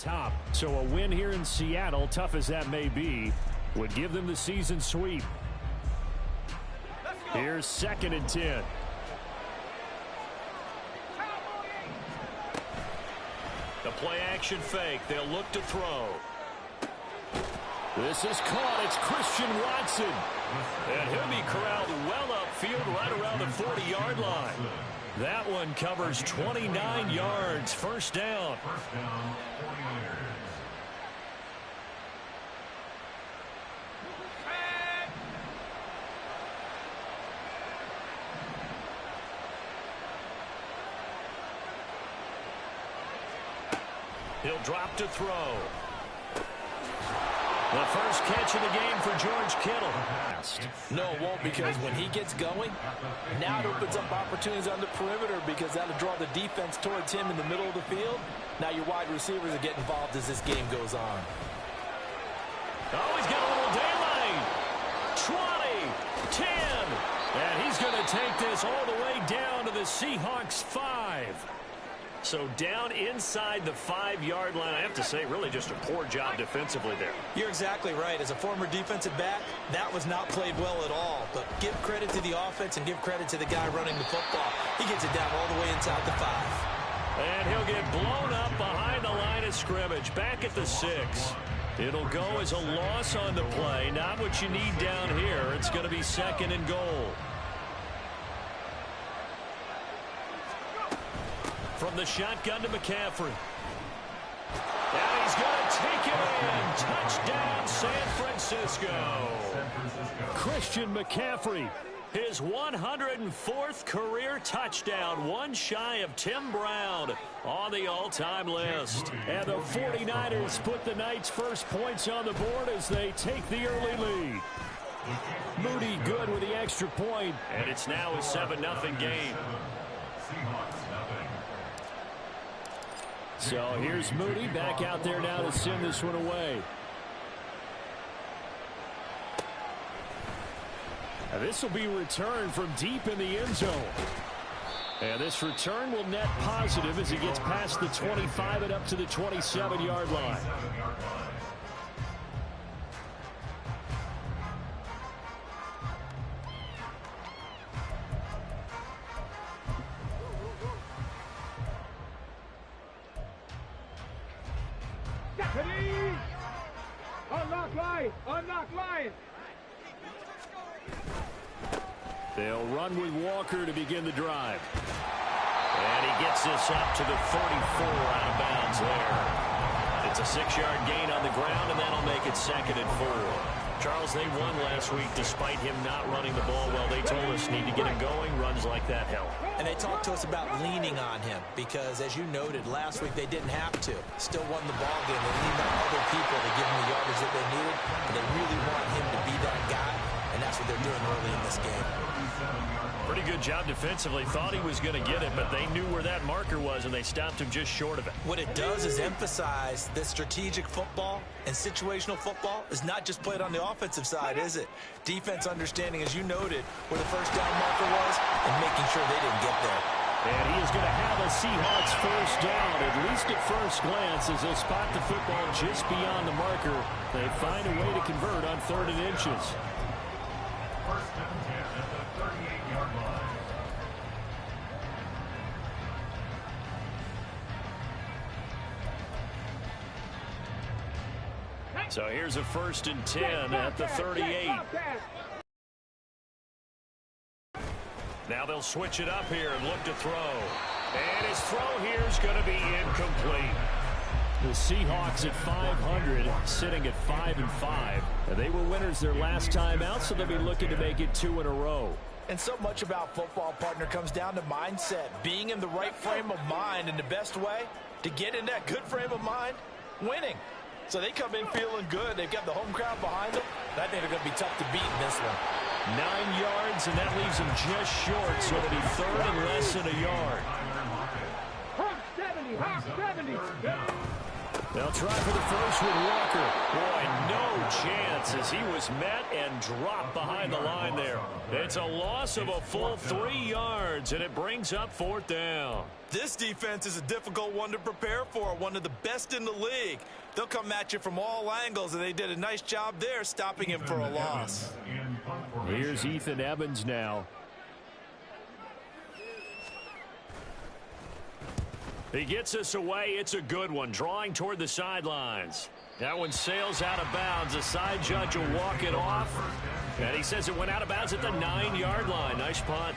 top. So a win here in Seattle, tough as that may be, would give them the season sweep. Here's 2nd and 10. The play action fake. They'll look to throw. This is caught. It's Christian Watson. And he'll be corralled well upfield right around the 40-yard line. That one covers 29 yards. First down. He'll drop to throw. The first catch of the game for George Kittle. No, it won't, because when he gets going, now it opens up opportunities on the perimeter because that'll draw the defense towards him in the middle of the field. Now your wide receivers will get involved as this game goes on. Oh, he's got a little daylight. 20, 10. And he's going to take this all the way down to the Seahawks 5. So down inside the 5-yard line. I have to say, really just a poor job defensively there. You're exactly right. As a former defensive back, that was not played well at all. But give credit to the offense and give credit to the guy running the football. He gets it down all the way inside the 5. And he'll get blown up behind the line of scrimmage. Back at the 6. It'll go as a loss on the play. Not what you need down here. It's going to be 2nd and goal. From the shotgun to McCaffrey. And he's going to take it in. Touchdown, San Francisco. Christian McCaffrey, his 104th career touchdown, one shy of Tim Brown on the all-time list. And the 49ers put the night's first points on the board as they take the early lead. Moody good with the extra point, and it's now a 7-0 game. So here's Moody back out there now to send this one away. Now this will be returned from deep in the end zone. And this return will net positive as he gets past the 25 and up to the 27-yard line. Unlock line. They'll run with Walker to begin the drive. And he gets this up to the 34 out of bounds there. It's a 6-yard gain on the ground, and that'll make it 2nd and 4. Charles, they won last week despite him not running the ball well. They told us need to get him going. Runs like that help. And they talked to us about leaning on him because, as you noted, last week they didn't have to. Still won the ball game. They leaned on other people to give them the yardage that they needed. And they really want him to be that guy, and that's what they're doing early in this game. Pretty good job defensively. Thought he was going to get it, but they knew where that marker was, and they stopped him just short of it. What it does is emphasize that strategic football and situational football is not just played on the offensive side, is it? Defense understanding, as you noted, where the first down marker was and making sure they didn't get there. And he is going to have a Seahawks first down, at least at first glance, as they'll spot the football just beyond the marker. They find a way to convert on 3rd and inches. First and 10 at the 38-yard line. So here's a 1st and 10 at the 38. Now they'll switch it up here and look to throw. And his throw here is going to be incomplete. The Seahawks at 500, sitting at 5-5. And they were winners their last time out, so they'll be looking to make it 2 in a row. And so much about football, partner, comes down to mindset. Being in the right frame of mind, and the best way to get in that good frame of mind, winning. So they come in feeling good. They've got the home crowd behind them. I think they're going to be tough to beat in this one. 9 yards, and that leaves them just short, so it'll be 3rd and less than a yard. Hawk 70, Hawk 70. They'll try for the first with Walker. Boy, no chance as he was met and dropped behind the line there. It's a loss of a full 3 yards, and it brings up 4th down. This defense is a difficult one to prepare for, one of the best in the league. They'll come at you from all angles, and they did a nice job there stopping him for a loss. Here's Ethan Evans now. He gets us away. It's a good one, drawing toward the sidelines. That one sails out of bounds. The side judge will walk it off. And he says it went out of bounds at the 9-yard line. Nice punt.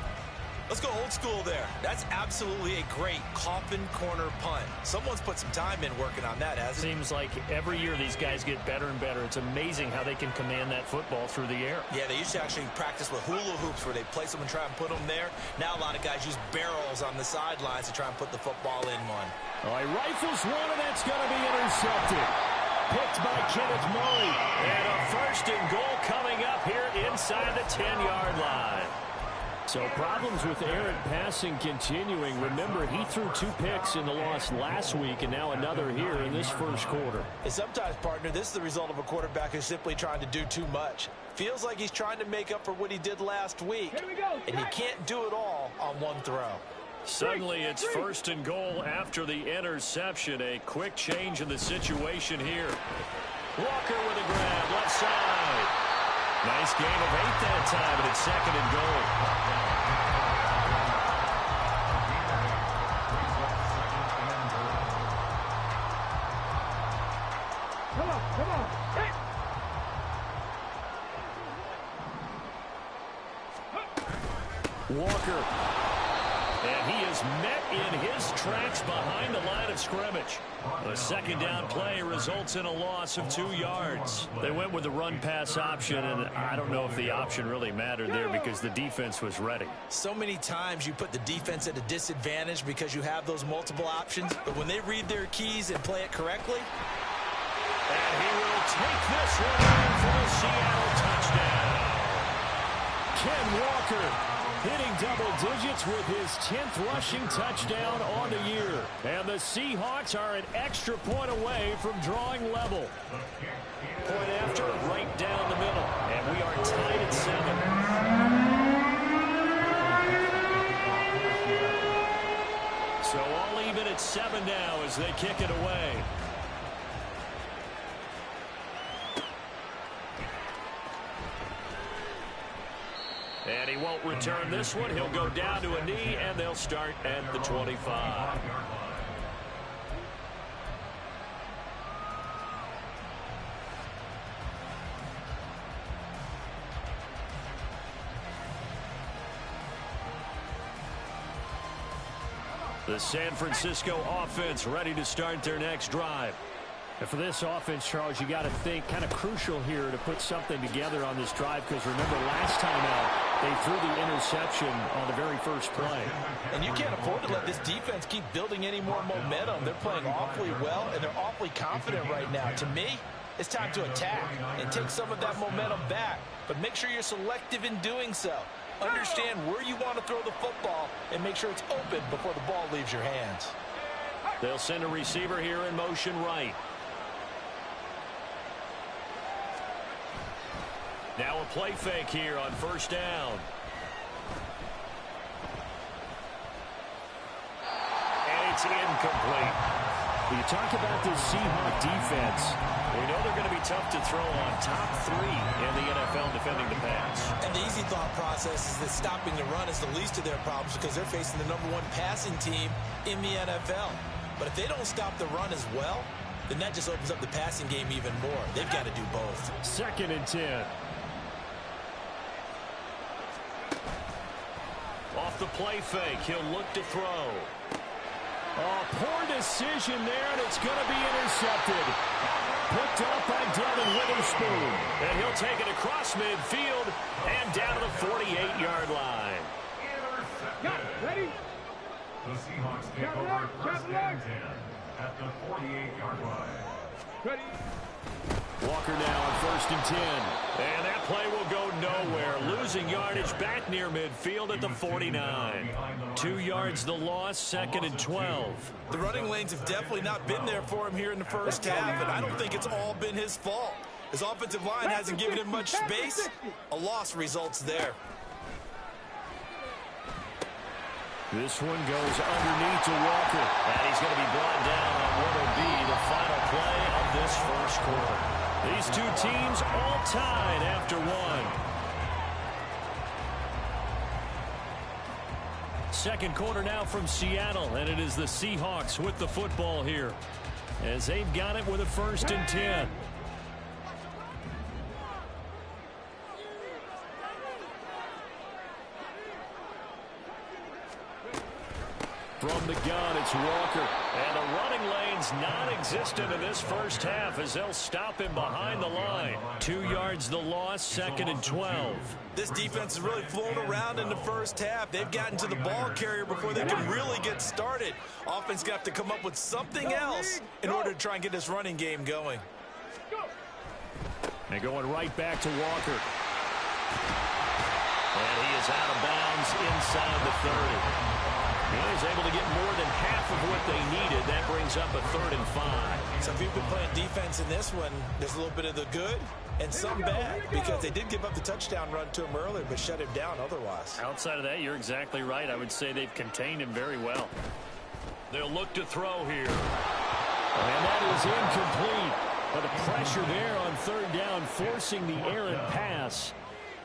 Let's go old school there. That's absolutely a great coffin corner punt. Someone's put some time in working on that, hasn't it? Seems like every year these guys get better and better. It's amazing how they can command that football through the air. Yeah, they used to actually practice with hula hoops where they place them and try and put them there. Now a lot of guys use barrels on the sidelines to try and put the football in one. All right, rifles one, and that's going to be intercepted. Picked by Kenneth Murray. And a 1st and goal coming up here inside the 10-yard line. So problems with errant passing continuing. Remember, he threw 2 picks in the loss last week, and now another here in this first quarter. And sometimes, partner, this is the result of a quarterback who's simply trying to do too much. Feels like he's trying to make up for what he did last week, and he can't do it all on one throw. Suddenly, it's 1st and goal after the interception. A quick change in the situation here. Walker with a grab, left side. Nice gain of 8 that time, and it's 2nd and goal. Come on. Hey. Walker. And he is met in his tracks behind the line of scrimmage. A 2nd down play results in a loss of 2 yards. They went with the run-pass option, and I don't know if the option really mattered there because the defense was ready. So many times you put the defense at a disadvantage because you have those multiple options, but when they read their keys and play it correctly. And he will take this one for the Seattle touchdown. Ken Walker hitting double digits with his 10th rushing touchdown on the year. And the Seahawks are an extra point away from drawing level. Point after, right down the middle. And we are tied at 7. So all even at 7 now as they kick it away. And he won't return this one. He'll go down to a knee, and they'll start at the 25. The San Francisco offense ready to start their next drive. And for this offense, Charles, you got to think kind of crucial here to put something together on this drive because remember last time out, they threw the interception on the very first play. And you can't afford to let this defense keep building any more momentum. They're playing awfully well, and they're awfully confident right now. To me, it's time to attack and take some of that momentum back. But make sure you're selective in doing so. Understand where you want to throw the football and make sure it's open before the ball leaves your hands. They'll send a receiver here in motion right. Now a play fake here on 1st down. And it's incomplete. You talk about this Seahawk defense. We know they're going to be tough to throw on. Top 3 in the NFL defending the pass. And the easy thought process is that stopping the run is the least of their problems because they're facing the #1 passing team in the NFL. But if they don't stop the run as well, then that just opens up the passing game even more. They've got to do both. 2nd and 10. Off the play fake, he'll look to throw. Oh, poor decision there, and it's going to be intercepted. Picked up by Devin Witherspoon. And he'll take it across midfield and down to the 48-yard line. Ready? The Seahawks take over 1st and 10 at the 48-yard line. Ready? Walker now on 1st and 10. And that play will go nowhere. Loses losing yardage back near midfield at the 49. 2 yards the loss, 2nd and 12. The running lanes have definitely not been there for him here in the first half, and I don't think it's all been his fault. His offensive line hasn't given him much space. A loss results there. This one goes underneath to Walker. And he's going to be brought down on what will be the final play of this first quarter. These two teams all tied after one. Second quarter now from Seattle, and it is the Seahawks with the football here as they've got it with a 1st and 10. From the gun, it's Walker. And the running lane's non-existent in this first half as they'll stop him behind the line. 2 yards the loss, 2nd and 12. This defense has really flown around in the first half. They've gotten to the ball carrier before they can really get started. Offense got to come up with something else in order to try and get this running game going. And going right back to Walker. And he is out of bounds inside the 30. He was able to get more than half of what they needed. That brings up a 3rd and 5. So if you've been playing defense in this one, there's a little bit of the good and some bad, because they did give up the touchdown run to him earlier but shut him down otherwise. Outside of that, you're exactly right. I would say they've contained him very well. They'll look to throw here. And that is incomplete. But the pressure there on 3rd down, forcing the errant pass.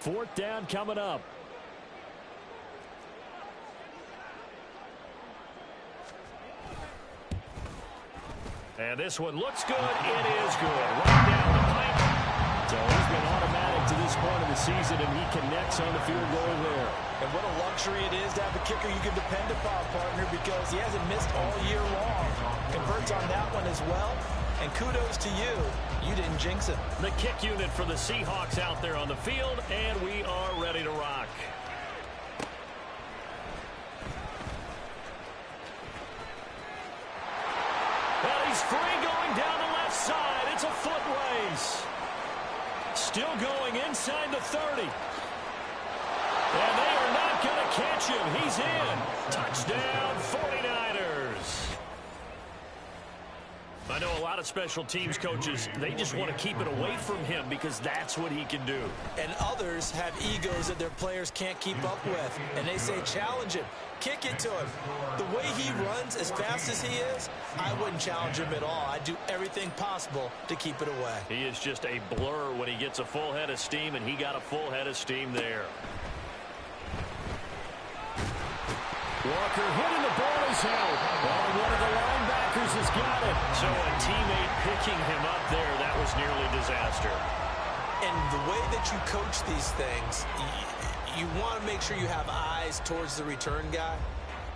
4th down coming up. And this one looks good. It is good. Right down the pipe. So he's been automatic to this point of the season, and he connects on the field goal there. And what a luxury it is to have a kicker you can depend upon, partner, because he hasn't missed all year long. Converts on that one as well. And kudos to you. You didn't jinx it. The kick unit for the Seahawks out there on the field, and we are ready to rock. He's free going down the left side. It's a foot race. Still going inside the 30. And they are not going to catch him. He's in. Touchdown, 49ers. I know a lot of special teams coaches, they just want to keep it away from him because that's what he can do. And others have egos that their players can't keep up with. And they say, challenge him. Kick it to him. The way he runs as fast as he is, I wouldn't challenge him at all. I'd do everything possible to keep it away. He is just a blur when he gets a full head of steam, and he got a full head of steam there. Walker hitting the ball is held. And one of the linebackers has got it. So a teammate picking him up there, that was nearly disaster. And the way that you coach these things, you want to make sure you have eyes towards the return guy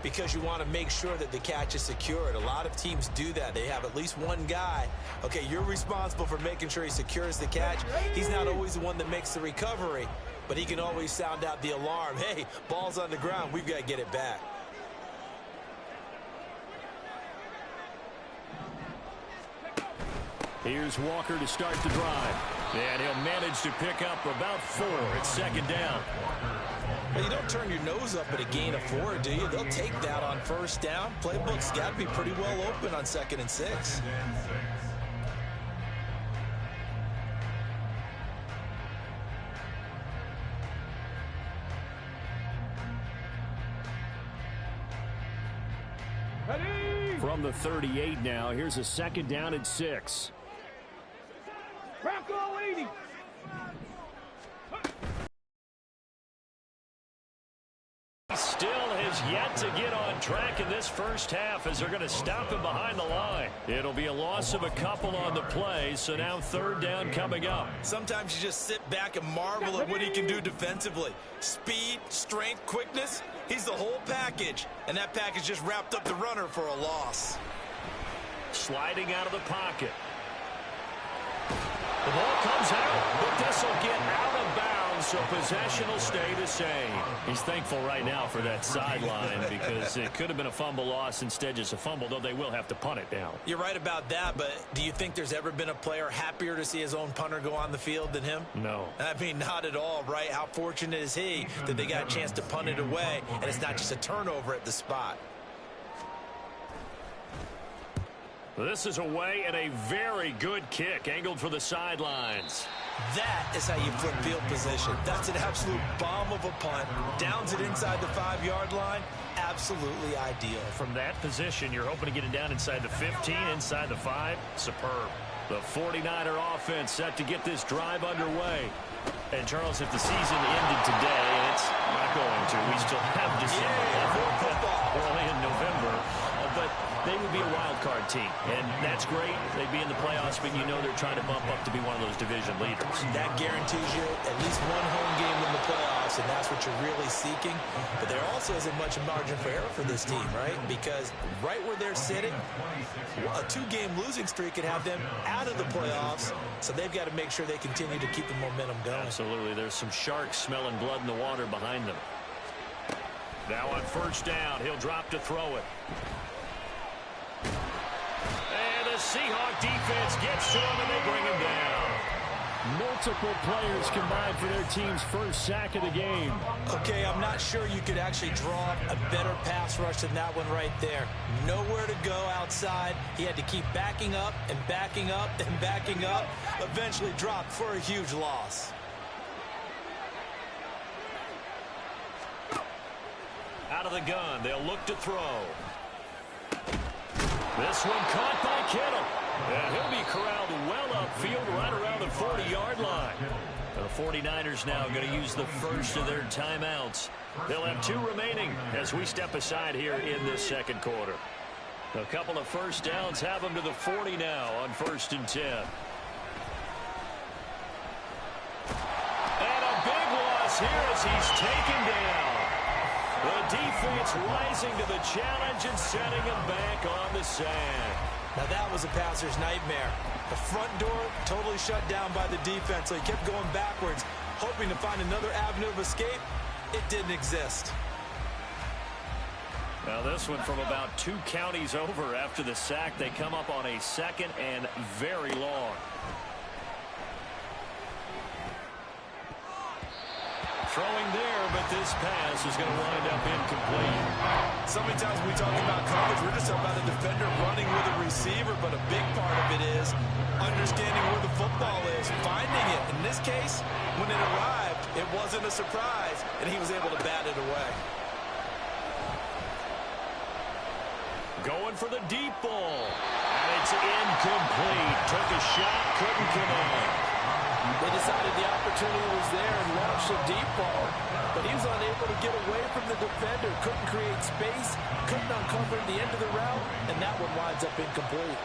because you want to make sure that the catch is secured. A lot of teams do that. They have at least one guy. Okay, you're responsible for making sure he secures the catch. He's not always the one that makes the recovery, but he can always sound out the alarm. Hey, ball's on the ground. We've got to get it back. Here's Walker to start the drive. And he'll manage to pick up about 4 at 2nd down. Well, you don't turn your nose up at a gain of 4, do you? They'll take that on 1st down. Playbook's got to be pretty well open on 2nd and 6. From the 38 now, here's a 2nd down and 6. He still has yet to get on track in this first half as they're going to stop him behind the line. It'll be a loss of a couple on the play, so now 3rd down coming up. Sometimes you just sit back and marvel at what he can do defensively. Speed, strength, quickness, he's the whole package. And that package just wrapped up the runner for a loss. Sliding out of the pocket. The ball comes out, but this will get out of bounds so possession will stay the same. He's thankful right now for that sideline because it could have been a fumble loss, instead just a fumble, though they will have to punt it down. You're right about that, but do you think there's ever been a player happier to see his own punter go on the field than him? No. I mean, not at all, right? How fortunate is he that they got a chance to punt it away, and it's not just a turnover at the spot. This is away and a very good kick, angled for the sidelines. That is how you flip field position. That's an absolute bomb of a punt. Downs it inside the 5-yard line. Absolutely ideal. From that position, you're hoping to get it down inside the 15, inside the 5. Superb. The 49er offense set to get this drive underway. And, Charles, if the season ended today, and it's not going to, we still have December. We're only in November. But they would be a wild card team, and that's great. They'd be in the playoffs, but you know they're trying to bump up to be one of those division leaders. That guarantees you at least one home game in the playoffs, and that's what you're really seeking. But there also isn't much margin for error for this team, right? Because right where they're sitting, a 2-game losing streak could have them out of the playoffs, so they've got to make sure they continue to keep the momentum going. Absolutely. There's some sharks smelling blood in the water behind them. Now on first down, he'll drop to throw it. And the Seahawk defense gets to him, and they bring him down. Multiple players combined for their team's first sack of the game. Okay, I'm not sure you could actually draw a better pass rush than that one right there. Nowhere to go outside. He had to keep backing up and backing up and backing up. Eventually dropped for a huge loss. Out of the gun, they'll look to throw. This one caught by Kittle. And he'll be corralled well upfield right around the 40-yard line. The 49ers now going to use the first of their timeouts. They'll have 2 remaining as we step aside here in this second quarter. A couple of first downs have them to the 40 now on 1st and 10. And a big loss here as he's taken down. The defense rising to the challenge and setting him back on the sand. Now that was a passer's nightmare. The front door totally shut down by the defense, so he kept going backwards, hoping to find another avenue of escape. It didn't exist. Now this one from about 2 counties over after the sack. They come up on a 2nd and very long. Throwing there, but this pass is going to wind up incomplete. So many times we talk about coverage, we're just talking about a defender running with a receiver, but a big part of it is understanding where the football is, finding it. In this case, when it arrived, it wasn't a surprise, and he was able to bat it away. Going for the deep ball. And it's incomplete. Took a shot, couldn't connect. They decided the opportunity was there and launched a deep ball, but he was unable to get away from the defender, couldn't create space, couldn't uncover the end of the route, and that one winds up incomplete.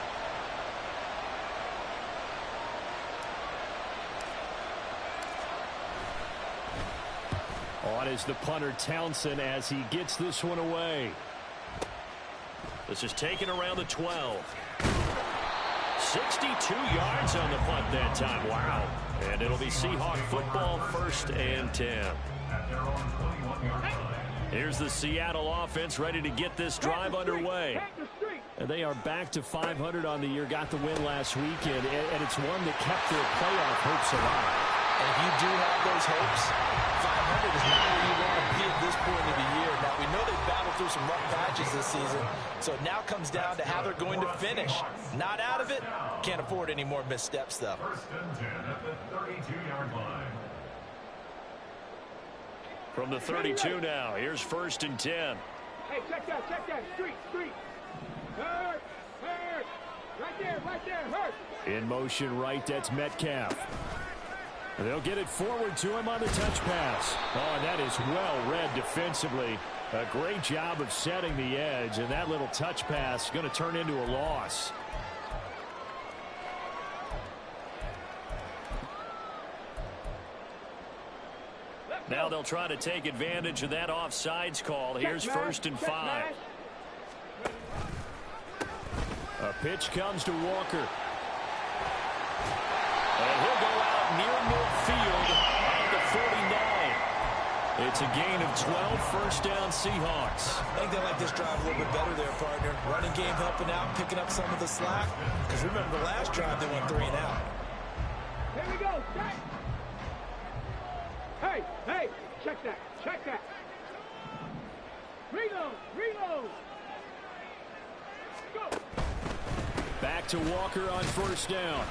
On is the punter Townsend as he gets this one away. This is taken around the 12. 62 yards on the punt that time. Wow. And it'll be Seahawk football, 1st and 10. Here's the Seattle offense ready to get this drive underway. And they are back to 500 on the year. Got the win last weekend, and it's one that kept their playoff hopes alive. And if you do have those hopes, 500 is not where you want to be at this point of the year. Now, we know they've battled through some rough patches this season, so it now comes down to how they're going to finish. Not out of it. Can't afford any more missteps, though. 1st and 10 at the 32-yard line. From the 32 now, here's 1st and 10. Hey, check that, street. Hurt, right there, hurt. In motion right, that's Metcalf. They'll get it forward to him on the touch pass. Oh, and that is well read defensively. A great job of setting the edge, and that little touch pass is going to turn into a loss. Now they'll try to take advantage of that offsides call. Here's 1st and 5. A pitch comes to Walker. And he'll go out near midfield at the 49. It's a gain of 12, first down Seahawks. I think they like this drive a little bit better there, partner. Running game helping out, picking up some of the slack. Because remember the last drive, they went 3 and out. Here we go. Hey, hey, check that, check that. Reload. Go. Back to Walker on first down.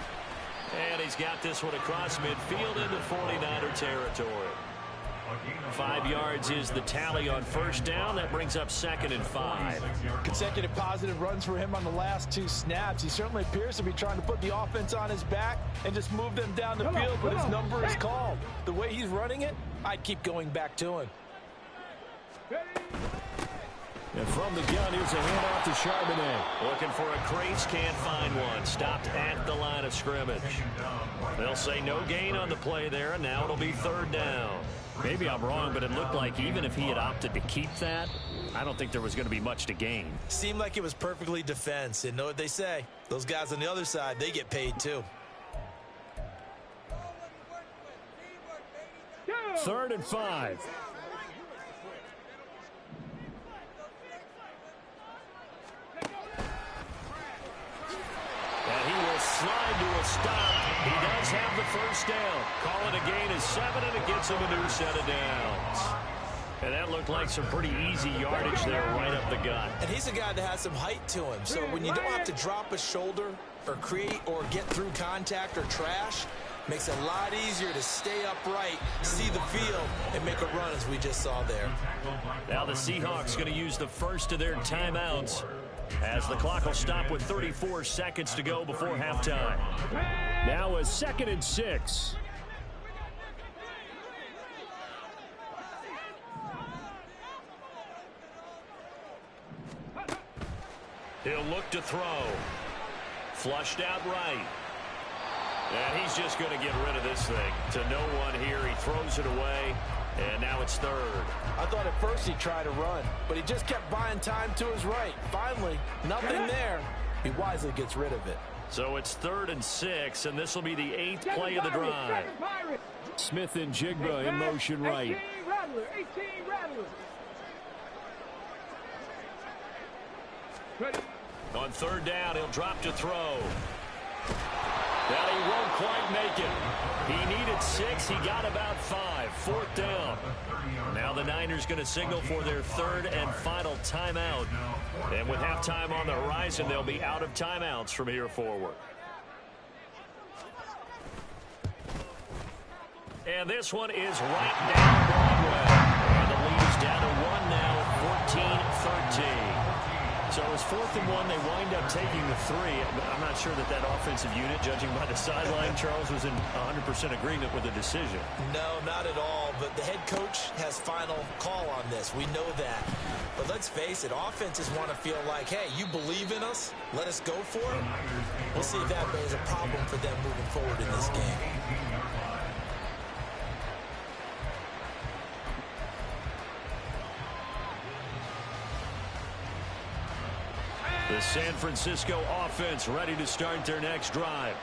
And he's got this one across midfield into 49er territory. 5 yards is the tally on first down. That brings up 2nd and 5. Consecutive positive runs for him on the last 2 snaps. He certainly appears to be trying to put the offense on his back and just move them down the field, but his number is called. The way he's running it, I'd keep going back to him. And from the gun, here's a handoff to Charbonnet. Looking for a crease, can't find one. Stopped at the line of scrimmage. They'll say no gain on the play there, and now it'll be 3rd down. Maybe I'm wrong, but it looked like even if he had opted to keep that, I don't think there was going to be much to gain. Seemed like it was perfectly defense. And know what they say? Those guys on the other side, they get paid too. 3rd and 5. And he will slide to a stop. He does have the first down. Call it a gain of 7, and it gets him a new set of downs. And that looked like some pretty easy yardage there right up the gut. And he's a guy that has some height to him. So when you don't have to drop a shoulder or create or get through contact or trash, makes it a lot easier to stay upright, see the field, and make a run as we just saw there. Now the Seahawks going to use the first of their timeouts as the clock will stop with 34 seconds to go before halftime. Now a 2nd and 6. He'll look to throw. Flushed out right. And he's just going to get rid of this thing to no one here. He throws it away, and now it's 3rd. I thought at first he'd try to run, but he just kept buying time to his right. Finally, nothing there. He wisely gets rid of it. So it's 3rd and 6, and this will be the 8th play of the drive. Smith and Jigba in motion right. 18 Rattler. Ready. On 3rd down, he'll drop to throw. Well, he won't quite make it. He needed 6. He got about 5. 4th down. Now the Niners going to signal for their 3rd and final timeout. And with halftime on the horizon, they'll be out of timeouts from here forward. And this one is right down Broadway. And the lead is down to 1 now, 14-13. So it's 4th and 1. They wind up taking the 3. I'm not sure that offensive unit, judging by the sideline, Charles, was in 100% agreement with the decision. No, not at all. But the head coach has final call on this. We know that. But let's face it, offenses want to feel like, hey, you believe in us? Let us go for it. We'll see if that is a problem for them moving forward in this game. The San Francisco offense ready to start their next drive.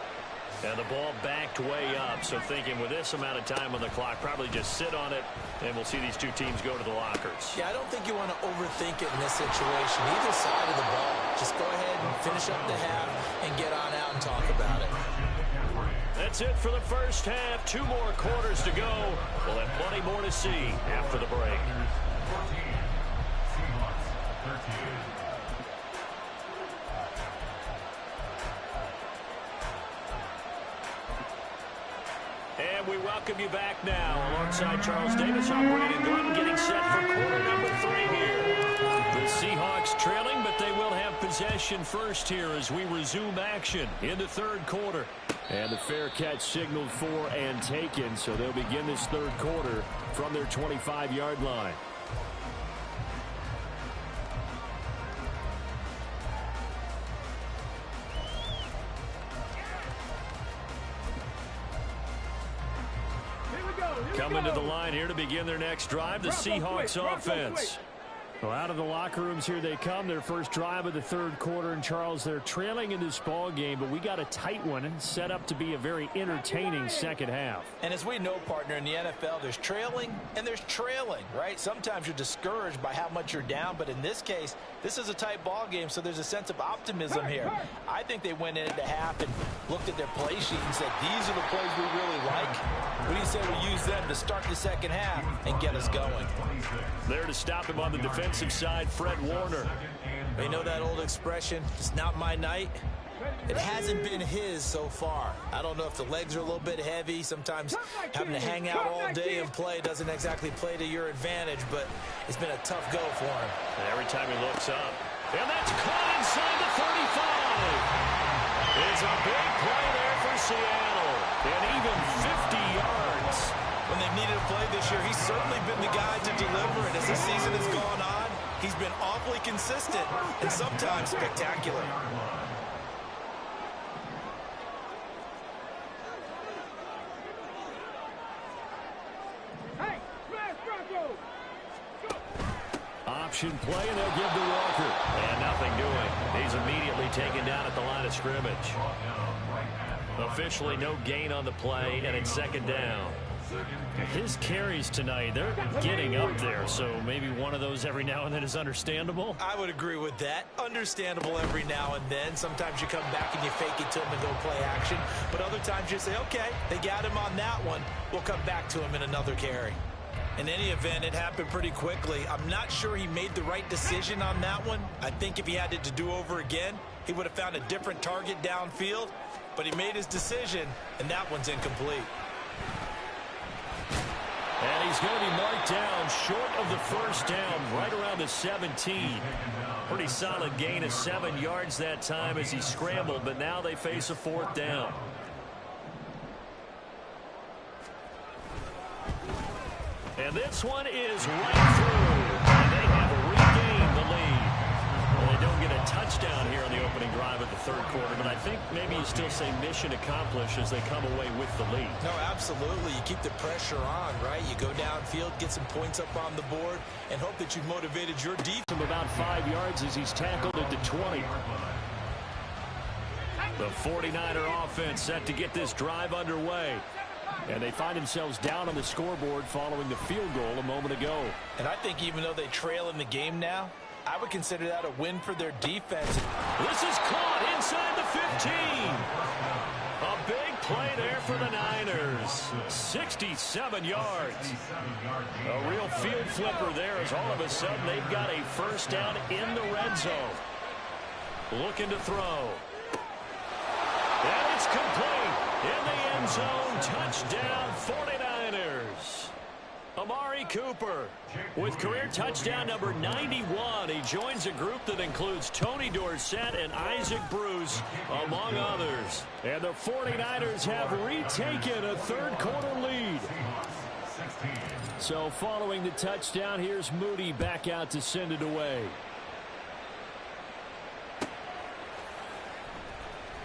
And the ball backed way up. So thinking with this amount of time on the clock, probably just sit on it, and we'll see these two teams go to the lockers. Yeah, I don't think you want to overthink it in this situation. Either side of the ball. Just go ahead and finish up the half and get on out and talk about it. That's it for the first half. 2 more quarters to go. We'll have plenty more to see after the break. And we welcome you back now. Alongside Charles Davis, I'm Brandon Gordon, getting set for quarter number 3 here. The Seahawks trailing, but they will have possession first here as we resume action in the 3rd quarter. And the fair catch signaled for and taken, so they'll begin this 3rd quarter from their 25-yard line. Here we go. Coming to the line here to begin their next drive, the Seahawks offense. Well, out of the locker rooms here they come. Their first drive of the third quarter. And, Charles, they're trailing in this ball game, but we got a tight one set up to be a very entertaining second half. And as we know, partner, in the NFL, there's trailing and there's trailing, right? Sometimes you're discouraged by how much you're down, but in this case, this is a tight ball game, so there's a sense of optimism here. I think they went into half and looked at their play sheet and said, these are the plays we really like. What do you say we use them to start the second half and get us going? There to stop him on the defensive side, Fred Warner. You know that old expression, it's not my night? It hasn't been his so far. I don't know if the legs are a little bit heavy. Sometimes having to hang out all day and play doesn't exactly play to your advantage, but it's been a tough go for him. And every time he looks up. And that's caught inside the 35. It's a big play there for Seattle. And even 50 yards. When they've needed a play this year, he's certainly been the guy to deliver. And as the season has gone on, he's been awfully consistent and sometimes spectacular. Option play, and they'll give to Walker. And nothing doing. He's immediately taken down at the line of scrimmage. Officially no gain on the play, and it's second down. His carries tonight, they're getting up there, so maybe one of those every now and then is understandable. I would agree with that. Understandable every now and then. Sometimes you come back and you fake it to him and go play action. But other times you say, okay, they got him on that one. We'll come back to him in another carry. In any event, it happened pretty quickly. I'm not sure he made the right decision on that one. I think if he had it to do over again, he would have found a different target downfield. But he made his decision, and that one's incomplete. And he's going to be marked down short of the first down, right around the 17. Pretty solid gain of 7 yards that time as he scrambled, but now they face a fourth down. And this one is right through. And they have regained the lead. Well, they don't get a touchdown here on the opening drive of the third quarter, but I think maybe you still say mission accomplished as they come away with the lead. No, absolutely. You keep the pressure on, right? You go downfield, get some points up on the board, and hope that you've motivated your defense. About 5 yards as he's tackled at the 20. The 49er offense set to get this drive underway. And they find themselves down on the scoreboard following the field goal a moment ago. And I think even though they trail in the game now, I would consider that a win for their defense. This is caught inside the 15. A big play there for the Niners. 67 yards. A real field flipper there as all of a sudden they've got a first down in the red zone. Looking to throw. And it's complete. In the end zone, touchdown 49ers. Amari Cooper with career touchdown number 91. He joins a group that includes Tony Dorsett and Isaac Bruce, among others. And the 49ers have retaken a third quarter lead. So following the touchdown, here's Moody back out to send it away.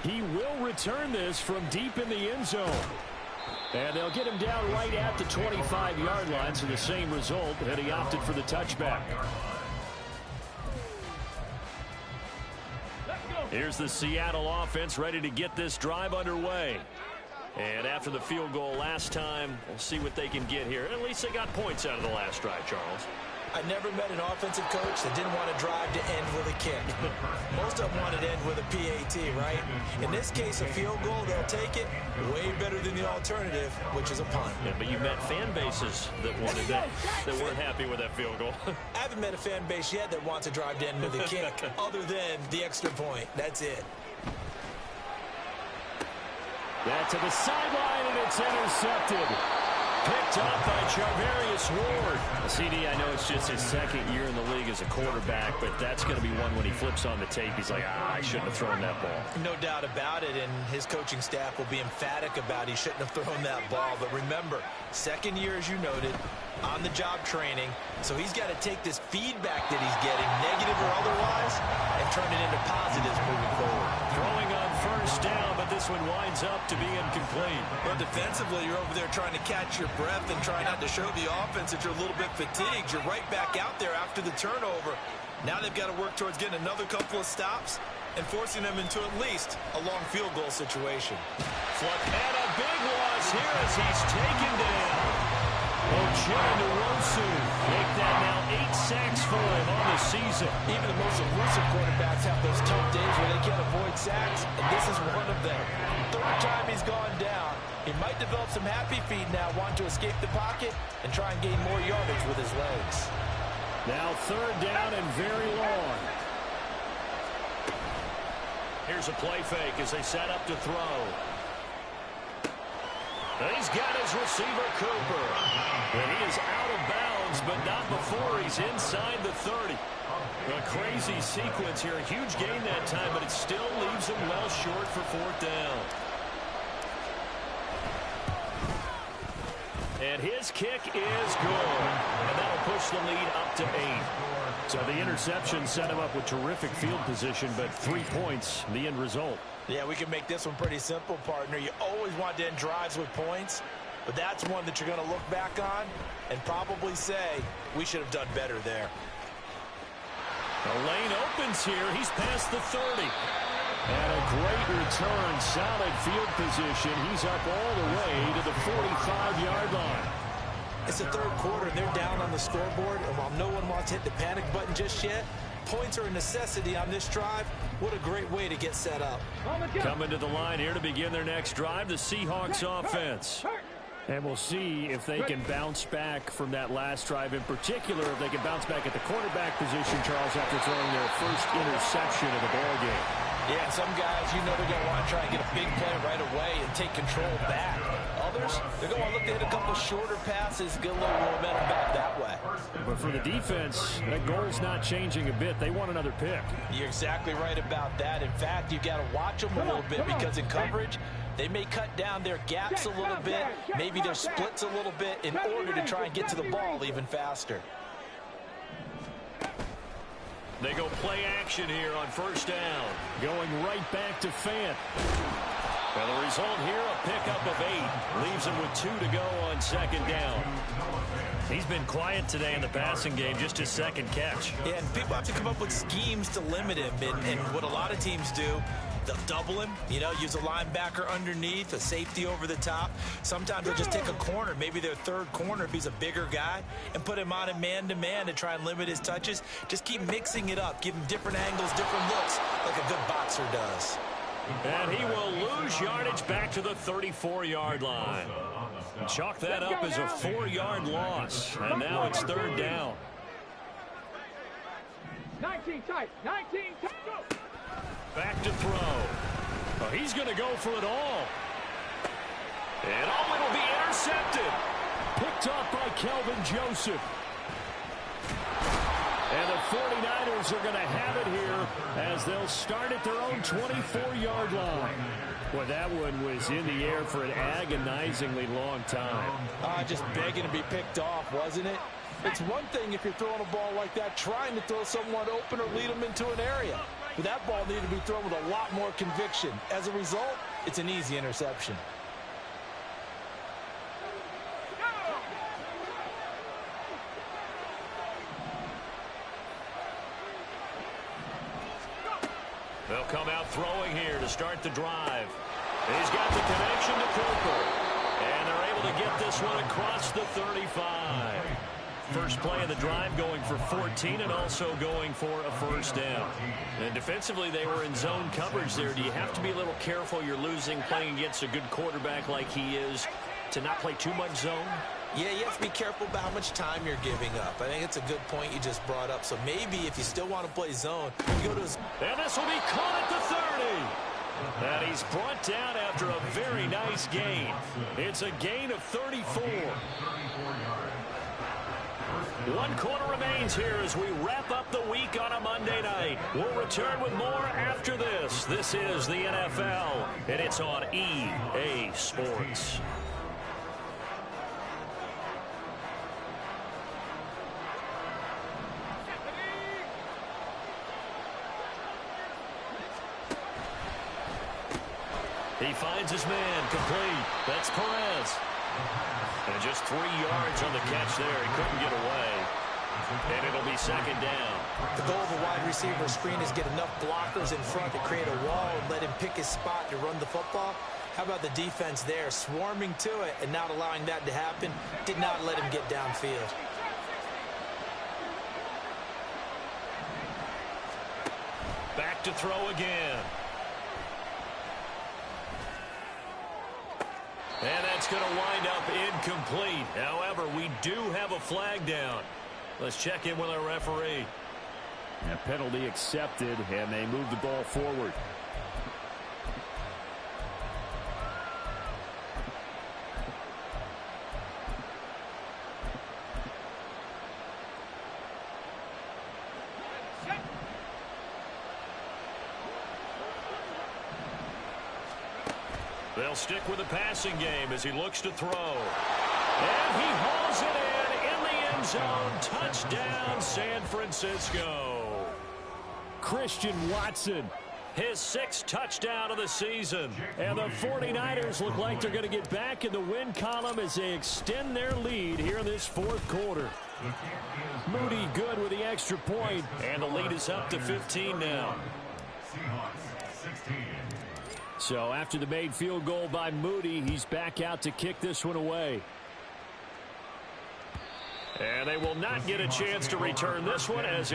He will return this from deep in the end zone. And they'll get him down right at the 25-yard line, so the same result, and he opted for the touchback. Here's the Seattle offense ready to get this drive underway. And after the field goal last time, we'll see what they can get here. At least they got points out of the last drive, Charles. I never met an offensive coach that didn't want to drive to end with a kick. Most of them wanted to end with a PAT, right? In this case, a field goal, they'll take it. Way better than the alternative, which is a punt. Yeah, but you met fan bases that wanted that weren't happy with that field goal. I haven't met a fan base yet that wants to drive to end with a kick, other than the extra point. That's it. That to the sideline, and it's intercepted. Picked up by Charvarius Ward. CD, I know it's just his second year in the league as a quarterback, but that's going to be one when he flips on the tape. He's like, I shouldn't have thrown that ball. No doubt about it, and his coaching staff will be emphatic about he shouldn't have thrown that ball. But remember, second year, as you noted, on-the-job training, so he's got to take this feedback that he's getting, negative or otherwise, and turn it into positives moving forward. Throwing on first first down, but this one winds up to be incomplete. But defensively, you're over there trying to catch your breath and try not to show the offense that you're a little bit fatigued. You're right back out there after the turnover. Now they've got to work towards getting another couple of stops and forcing them into at least a long field goal situation. And a big loss here as he's taken down. Ochenuwosu. Make that now 8 sacks for him on the season. Even the most elusive quarterbacks have those tough days where they can't avoid sacks, and this is one of them. Third time he's gone down. He might develop some happy feet now, wanting to escape the pocket and try and gain more yardage with his legs. Now third down and very long. Here's a play fake as they set up to throw. He's got his receiver, Cooper. And he is out of bounds, but not before he's inside the 30. A crazy sequence here. A huge gain that time, but it still leaves him well short for fourth down. And his kick is good. And that'll push the lead up to 8. So the interception set him up with terrific field position, but 3 points, the end result. Yeah, we can make this one pretty simple, partner. You always want to end drives with points, but that's one that you're going to look back on and probably say, we should have done better there. The lane opens here. He's past the 30. And a great return. Solid field position. He's up all the way to the 45-yard line. It's the third quarter, and they're down on the scoreboard, and while no one wants to hit the panic button just yet, points are a necessity on this drive. What a great way to get set up. Coming to the line here to begin their next drive, the Seahawks offense. And we'll see if they can bounce back from that last drive. In particular, if they can bounce back at the quarterback position, Charles, after throwing their first interception of the ballgame. Yeah, some guys, you know, they're going to want to try and get a big play right away and take control back. Others, they're going to want to look to hit a couple shorter passes, get a little momentum back that way. But for the defense, that goal's not changing a bit. They want another pick. You're exactly right about that. In fact, you've got to watch them a little bit because in coverage, they may cut down their gaps a little bit, maybe their splits a little bit in order to try and get to the ball even faster. They go play action here on first down. Going right back to Fant. Well, the result here, a pickup of 8. Leaves him with 2 to go on second down. He's been quiet today in the passing game, just his second catch. Yeah, and people have to come up with schemes to limit him. And what a lot of teams do, they'll double him, you know, use a linebacker underneath, a safety over the top. Sometimes they'll just take a corner, maybe their third corner if he's a bigger guy, and put him on a man-to-man to try and limit his touches. Just keep mixing it up, give him different angles, different looks, like a good boxer does. And he will lose yardage back to the 34-yard line. Chalk that up as a 4-yard loss. And now it's third down. 19 tight. 19 tight. Go. Back to throw. Well, he's going to go for it all. And it'll be intercepted. Picked off by Kelvin Joseph. And the 49ers are going to have it here as they'll start at their own 24-yard line. Well, that one was in the air for an agonizingly long time. Just begging to be picked off, wasn't it? It's one thing if you're throwing a ball like that, trying to throw someone open or lead them into an area. But that ball needed to be thrown with a lot more conviction. As a result, it's an easy interception. They'll come out throwing here to start the drive. He's got the connection to Cooper. And they're able to get this one across the 35. First play of the drive going for 14 and also going for a first down. And defensively, they were in zone coverage there. Do you have to be a little careful? You're losing playing against a good quarterback like he is to not play too much zone? Yeah, you have to be careful about how much time you're giving up. I think it's a good point you just brought up. So maybe if you still want to play zone, you go to his... And this will be caught at the 30. And he's brought down after a very nice gain. It's a gain of 34. 1 quarter remains here as we wrap up the week on a Monday night. We'll return with more after this. This is the NFL, and it's on EA Sports. He finds his man, complete. That's Perez. And just 3 yards on the catch there. He couldn't get away. And it'll be second down. The goal of a wide receiver screen is get enough blockers in front to create a wall and let him pick his spot to run the football. How about the defense there, swarming to it and not allowing that to happen? Did not let him get downfield. Back to throw again. And that's going to wind up incomplete. However, we do have a flag down. Let's check in with our referee. A penalty accepted, and they move the ball forward. They'll stick with the passing game as he looks to throw. And he hauls it in the end zone. Touchdown, San Francisco. Christian Watson. His 6th touchdown of the season. And the 49ers look like they're going to get back in the win column as they extend their lead here in this 4th quarter. Moody good with the extra point. And the lead is up to 15 now. Seahawks 16. So after the made field goal by Moody, he's back out to kick this one away. And they will not get a chance to return this one as...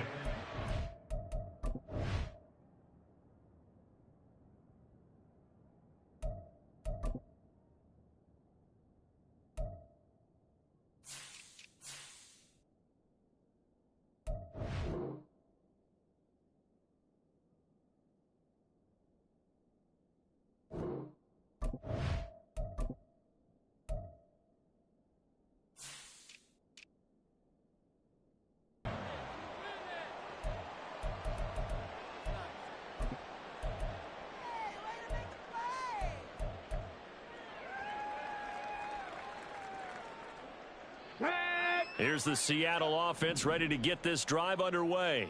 Here's the Seattle offense ready to get this drive underway.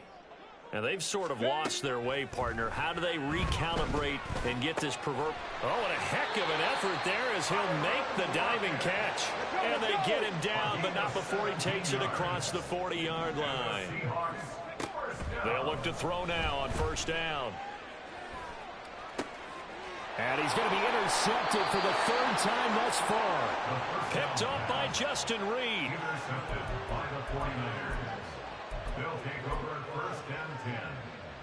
And they've sort of lost their way, partner. How do they recalibrate and get this Oh, and a heck of an effort there as he'll make the diving catch. And they get him down, but not before he takes it across the 40-yard line. They'll look to throw now on 1st down. And he's going to be intercepted for the 3rd time thus far. Picked up by Justin Reed. Intercepted by the 49ers. They'll take over 1st and 10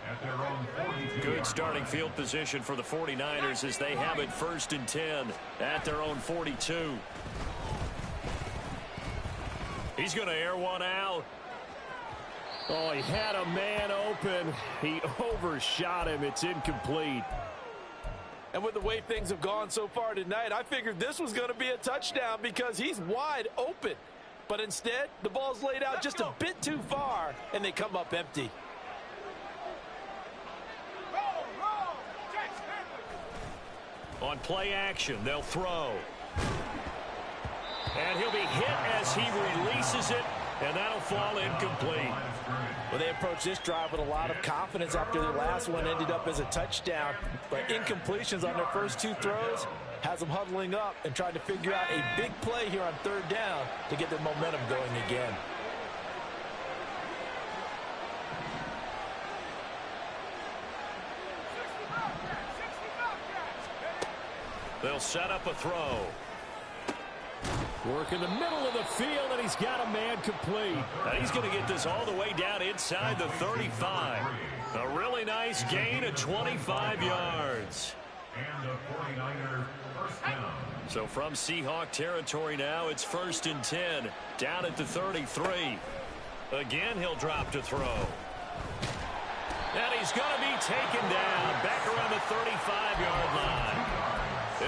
at their own 42. Good starting field position for the 49ers as they have it 1st and 10 at their own 42. He's going to air one out. Oh, he had a man open. He overshot him. It's incomplete. And with the way things have gone so far tonight, I figured this was going to be a touchdown because he's wide open. But instead, the ball's laid out just a bit too far, and they come up empty. On play action, they'll throw. And he'll be hit as he releases it, and that'll fall incomplete. Well, they approached this drive with a lot of confidence after their last one ended up as a touchdown. But incompletions on their first 2 throws has them huddling up and trying to figure out a big play here on 3rd down to get their momentum going again. They'll set up a throw. Work in the middle of the field, and he's got a man complete. And he's going to get this all the way down inside the 35. A really nice gain of 25 yards. And the 49er 1st down. So from Seahawk territory now, it's 1st and 10. Down at the 33. Again, he'll drop to throw. And he's going to be taken down back around the 35-yard line.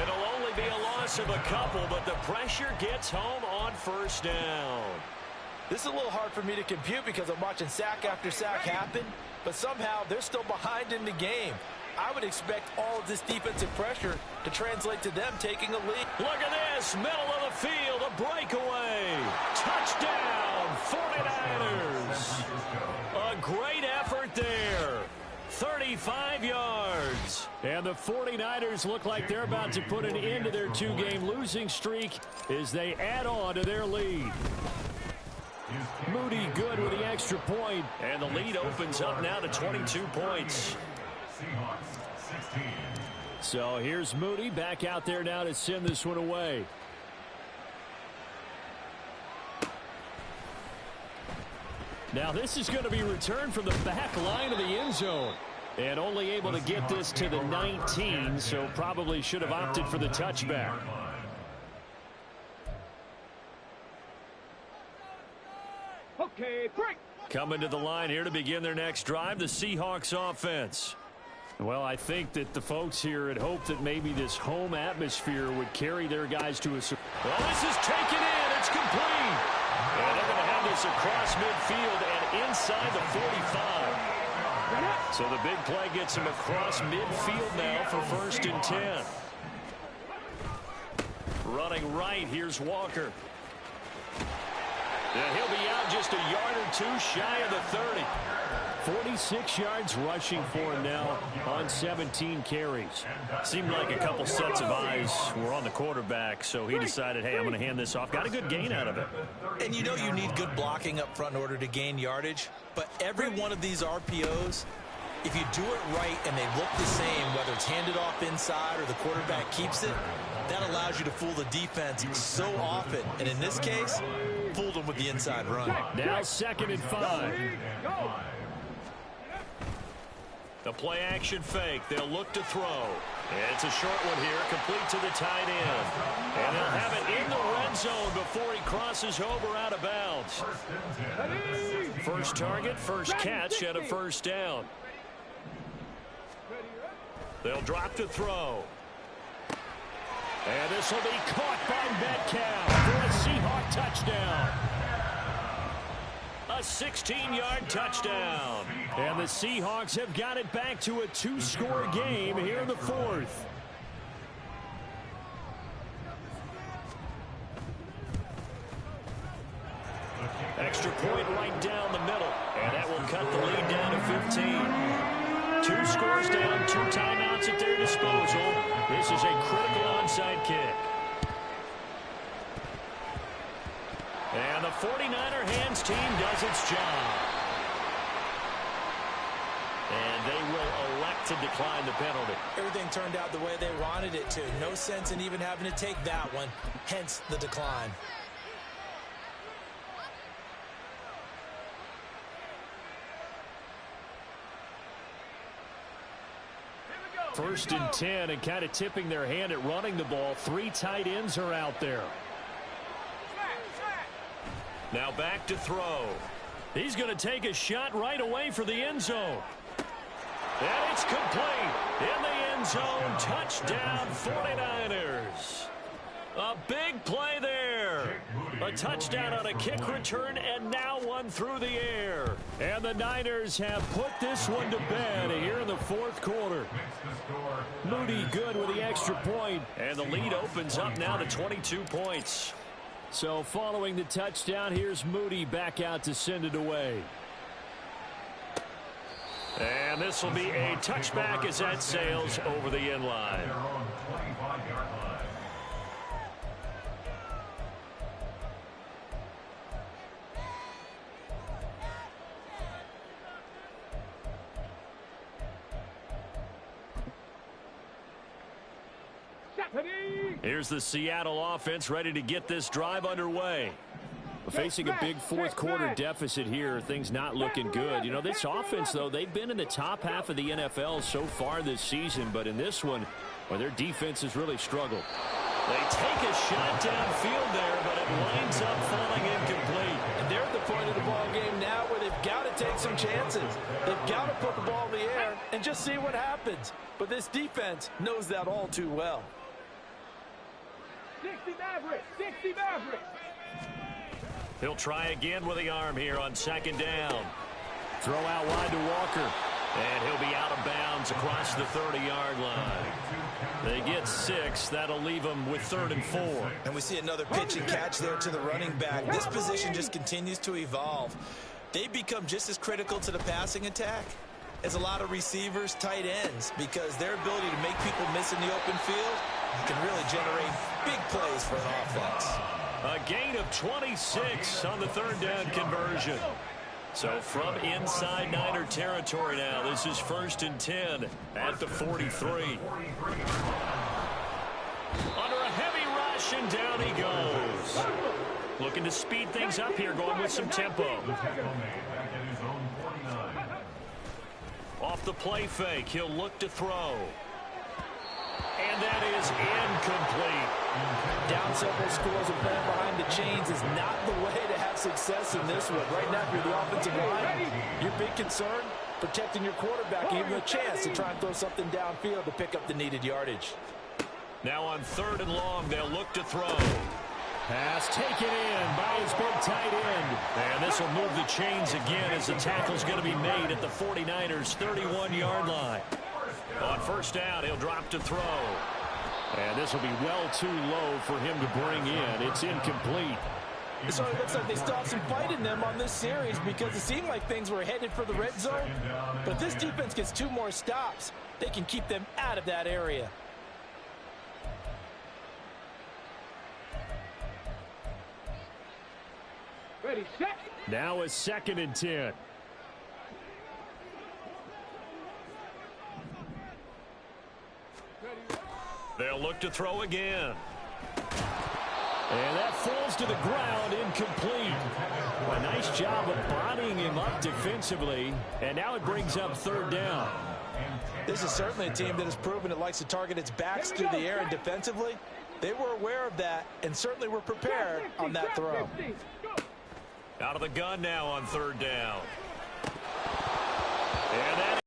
It'll only be a loss of a couple, but the pressure gets home on 1st down. This is a little hard for me to compute because I'm watching sack after sack happen, but somehow they're still behind in the game. I would expect all of this defensive pressure to translate to them taking a lead. Look at this, middle of the field, a breakaway. Touchdown, 49ers. A great effort there. 35 yards. And the 49ers look like they're about to put an end to their two-game losing streak as they add on to their lead. Moody good with the extra point. And the lead opens up now to 22 points. Seahawks 16. So here's Moody back out there now to send this one away. Now this is going to be returned from the back line of the end zone. And only able to get this to the 19, so probably should have opted for the touchback. Okay, break. Coming to the line here to begin their next drive, the Seahawks offense. Well, I think that the folks here had hoped that maybe this home atmosphere would carry their guys to a... Well, this is taken in. It's complete. And they're going to have this across midfield and inside the 45. So the big play gets him across midfield now for 1st and 10. Running right, here's Walker. And he'll be out just a yard or two shy of the 30. 46 yards rushing for him now on 17 carries. Seemed like a couple sets of eyes were on the quarterback, so he decided, hey, I'm going to hand this off. Got a good gain out of it. And you know you need good blocking up front in order to gain yardage, but every one of these RPOs, if you do it right and they look the same, whether it's handed off inside or the quarterback keeps it, that allows you to fool the defense so often. And in this case, fooled them with the inside run. Now 2nd and 5. The play action fake. They'll look to throw. And it's a short one here, complete to the tight end. And they'll have it in the red zone before he crosses over out of bounds. First target, first catch, and a 1st down. They'll drop to throw. And this will be caught by Metcalf for a Seahawk touchdown. A 16-yard touchdown. And the Seahawks have got it back to a 2-score game here in the 4th. Extra point right down the middle. And that will cut the lead down to 15. 2 scores down, 2 timeouts at their disposal. This is a critical onside kick. And the 49er hands team does its job. And they will elect to decline the penalty. Everything turned out the way they wanted it to. No sense in even having to take that one, hence the decline. First and 10, and kind of tipping their hand at running the ball. 3 tight ends are out there. Now back to throw. He's going to take a shot right away for the end zone. And it's complete. In the end zone, touchdown 49ers. A big play there. A touchdown on a kick return, and now one through the air. And the Niners have put this one to bed here in the 4th quarter. Moody good with the extra point. And the lead opens up now to 22 points. So following the touchdown, here's Moody back out to send it away. And this will be a touchback as that sails over the end line. Here's the Seattle offense ready to get this drive underway. Facing a big 4th quarter deficit here, things not looking good. You know, this offense, though, they've been in the top half of the NFL so far this season, but in this one, well, their defense has really struggled. They take a shot downfield there, but it winds up falling incomplete. And they're at the point of the ball game now where they've got to take some chances. They've got to put the ball in the air and just see what happens. But this defense knows that all too well. 60 Maverick, 60 Maverick. He'll try again with the arm here on 2nd down. Throw out wide to Walker. And he'll be out of bounds across the 30-yard line. They get 6. That'll leave them with 3rd and 4. And we see another pitch and catch there to the running back. This position just continues to evolve. They become just as critical to the passing attack is a lot of receivers, tight ends, because their ability to make people miss in the open field can really generate big plays for an offense. A gain of 26 on the third down conversion. So from inside Niner territory now, this is 1st and 10 at the 43. Under a heavy rush, and down he goes. Looking to speed things up here, going with some tempo. Off the play fake, he'll look to throw. And that is incomplete. Down several scores and playing behind the chains is not the way to have success in this one. Right now, if you're the offensive line, your big concern, protecting your quarterback, giving him a chance to try and throw something downfield to pick up the needed yardage. Now on 3rd and long, they'll look to throw. Pass taken in by his big tight end. And this will move the chains again as the tackle's going to be made at the 49ers' 31-yard line. On 1st down, he'll drop to throw. And this will be well too low for him to bring in. It's incomplete. So it looks like they still have some fight in them on this series because it seemed like things were headed for the red zone. But if this defense gets 2 more stops, they can keep them out of that area. Ready, set. Now it's 2nd and 10. They'll look to throw again. And that falls to the ground, incomplete. A nice job of bodying him up defensively. And now it brings up 3rd down. This is certainly a team that has proven it likes to target its backs through the air, and defensively, they were aware of that and certainly were prepared on that throw. Out of the gun now on 3rd down. And that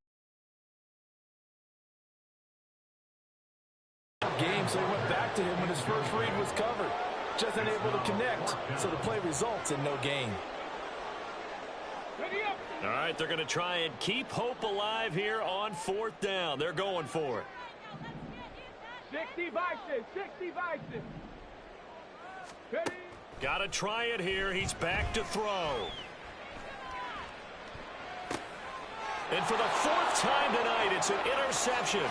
game, so he went back to him when his first read was covered. Just unable to connect, so the play results in no gain. All right, they're going to try and keep hope alive here on 4th down. They're going for it. 60 Bison, 60 Bison. Ready? Got to try it here. He's back to throw. And for the 4th time tonight, it's an interception.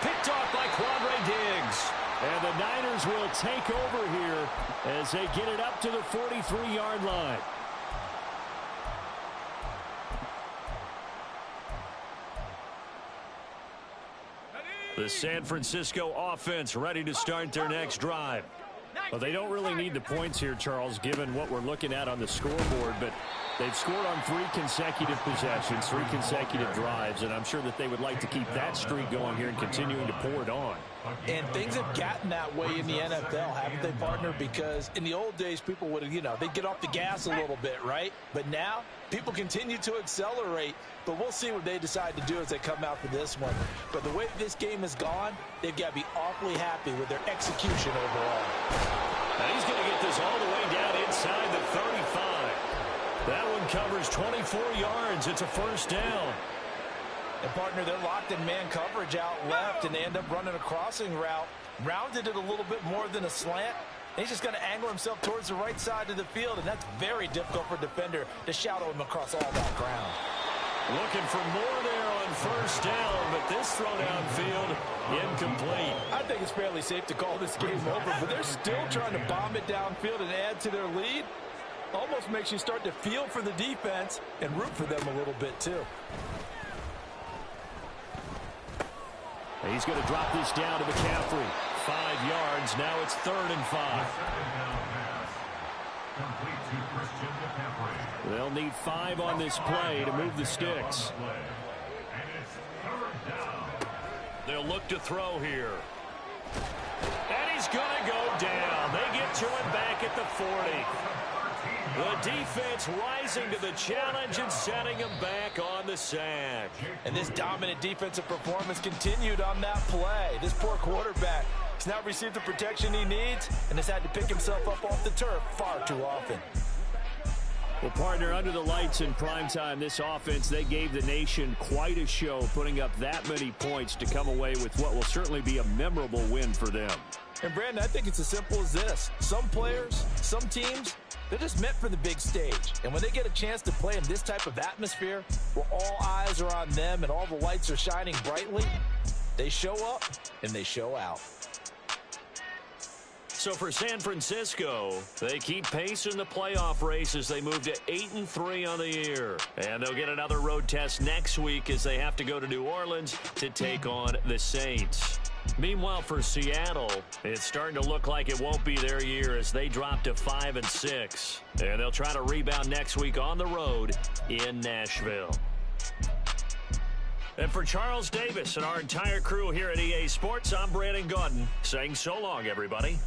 Picked off by Quandre Diggs. And the Niners will take over here as they get it up to the 43-yard line. The San Francisco offense ready to start their next drive. Well, they don't really need the points here, Charles, given what we're looking at on the scoreboard, but they've scored on 3 consecutive possessions, 3 consecutive drives, and I'm sure that they would like to keep that streak going here and continuing to pour it on. And things have gotten that way in the NFL, haven't they, partner? Because in the old days, people would, they'd get off the gas a little bit, right? But now, people continue to accelerate, but we'll see what they decide to do as they come out for this one. But the way this game has gone, they've got to be awfully happy with their execution overall. Now he's going to get this all the way down inside the 35. That one covers 24 yards. It's a 1st down. And, partner, they're locked in man coverage out left, and they end up running a crossing route. Rounded it a little bit more than a slant. He's just going to angle himself towards the right side of the field, and that's very difficult for a defender to shadow him across all that ground. Looking for more there on 1st down, but this throw downfield, incomplete. I think it's fairly safe to call this game over, but they're still trying to bomb it downfield and add to their lead. Almost makes you start to feel for the defense and root for them a little bit, too. He's going to drop this down to McCaffrey. 5 yards. Now it's 3rd and 5. They'll need 5 on this play to move the sticks. They'll look to throw here. And he's going to go down. They get to him back at the 40. The defense rising to the challenge and setting him back on the sack. And this dominant defensive performance continued on that play. This poor quarterback has now received the protection he needs and has had to pick himself up off the turf far too often. Well, partner, under the lights in primetime, this offense, they gave the nation quite a show, putting up that many points to come away with what will certainly be a memorable win for them. And, Brandon, I think it's as simple as this. Some players, some teams, they're just meant for the big stage. And when they get a chance to play in this type of atmosphere where all eyes are on them and all the lights are shining brightly, they show up and they show out. So for San Francisco, they keep pace in the playoff race as they move to 8-3 on the year. And they'll get another road test next week as they have to go to New Orleans to take on the Saints. Meanwhile, for Seattle, it's starting to look like it won't be their year as they drop to 5-6. And they'll try to rebound next week on the road in Nashville. And for Charles Davis and our entire crew here at EA Sports, I'm Brandon Gaudin saying so long, everybody.